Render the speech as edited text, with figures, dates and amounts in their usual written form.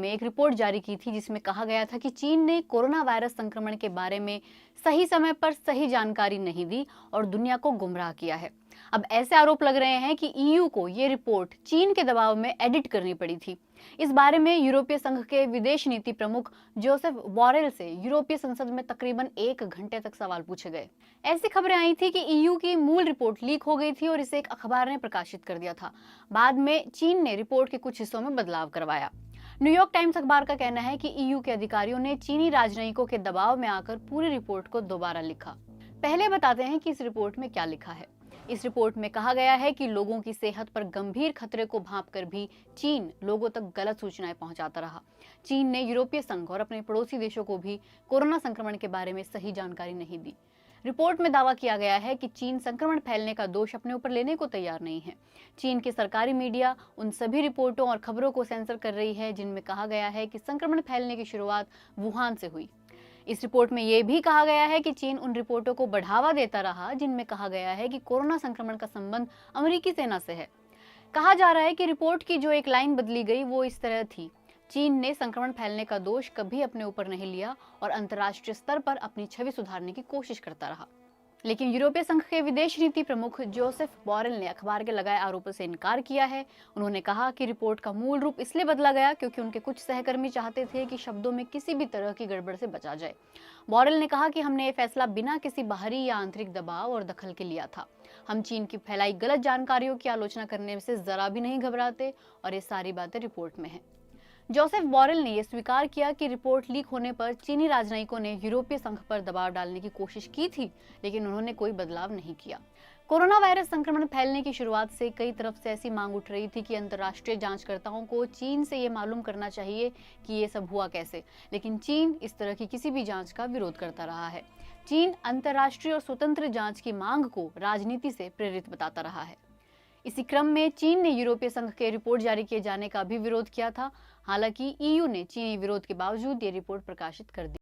में एक रिपोर्ट जारी की थी जिसमें कहा गया था कि चीन ने कोरोना वायरस संक्रमण के बारे में सही समय पर सही जानकारी नहीं दी और दुनिया को गुमराह किया है। अब ऐसे आरोप लग रहे हैं कि ईयू को ये रिपोर्ट चीन के दबाव में एडिट करनी पड़ी थी। इस बारे में यूरोपीय संघ के विदेश नीति प्रमुख जोसेफ बोरेल से यूरोपीय संसद में तकरीबन 1 घंटे तक सवाल पूछे गए। ऐसी खबरें आई थी कि ईयू की मूल रिपोर्ट लीक हो गई थी और इसे एक अखबार ने प्रकाशित कर दिया था। बाद में चीन ने रिपोर्ट के कुछ हिस्सों में बदलाव करवाया। न्यूयॉर्क टाइम्स अखबार का कहना है कि ईयू के अधिकारियों ने चीनी राजनयिकों के दबाव में आकर पूरी रिपोर्ट को दोबारा लिखा। पहले बताते हैं कि इस रिपोर्ट में क्या लिखा है। इस रिपोर्ट में कहा गया है कि लोगों की सेहत पर गंभीर खतरे को भांपकर भी चीन लोगों तक गलत सूचनाएं पहुंचाता रहा। चीन ने यूरोपीय संघ और अपने पड़ोसी देशों को भी कोरोना संक्रमण के बारे में सही जानकारी नहीं दी। रिपोर्ट में दावा किया गया है कि चीन संक्रमण फैलने का दोष अपने ऊपर लेने को तैयार नहीं है। चीन की सरकारी मीडिया उन सभी रिपोर्टों और खबरों को सेंसर कर रही है जिनमें कहा गया है कि संक्रमण फैलने की शुरुआत वुहान से हुई। इस रिपोर्ट में यह भी कहा गया है कि चीन उन रिपोर्टों को बढ़ावा देता रहा जिनमें कहा गया है कि कोरोना संक्रमण का संबंध अमेरिकी सेना से है। कहा जा रहा है कि रिपोर्ट की जो एक लाइन बदली गई वो इस तरह थी: चीन ने संक्रमण फैलने का दोष कभी अपने ऊपर नहीं लिया और अंतर्राष्ट्रीय स्तर पर अपनी छवि सुधारने की कोशिश करता रहा। लेकिन यूरोपीय संघ के विदेश नीति प्रमुख जोसेफ बोरेल ने अखबार के लगाए आरोपों से इनकार किया है। उन्होंने कहा कि रिपोर्ट का मूल रूप इसलिए बदला गया क्योंकि उनके कुछ सहकर्मी चाहते थे कि शब्दों में किसी भी तरह की गड़बड़ से बचा जाए। बोरेल ने कहा कि हमने ये फैसला बिना किसी बाहरी या आंतरिक दबाव और दखल के लिया था। हम चीन की फैलाई गलत जानकारियों की आलोचना करने से जरा भी नहीं घबराते और ये सारी बातें रिपोर्ट में हैं। जोसेफ बोरेल ने यह स्वीकार किया कि रिपोर्ट लीक होने पर चीनी राजनयिकों ने यूरोपीय संघ पर दबाव डालने की कोशिश की थी, लेकिन उन्होंने कोई बदलाव नहीं किया। कोरोना वायरस संक्रमण फैलने की शुरुआत से कई तरफ से ऐसी मांग उठ रही थी कि अंतर्राष्ट्रीय जांचकर्ताओं को चीन से ये मालूम करना चाहिए कि ये सब हुआ कैसे, लेकिन चीन इस तरह की किसी भी जांच का विरोध करता रहा है। चीन अंतर्राष्ट्रीय और स्वतंत्र जांच की मांग को राजनीति से प्रेरित बताता रहा है। इसी क्रम में चीन ने यूरोपीय संघ के रिपोर्ट जारी किए जाने का भी विरोध किया था। हालांकि ईयू ने चीनी विरोध के बावजूद ये रिपोर्ट प्रकाशित कर दी।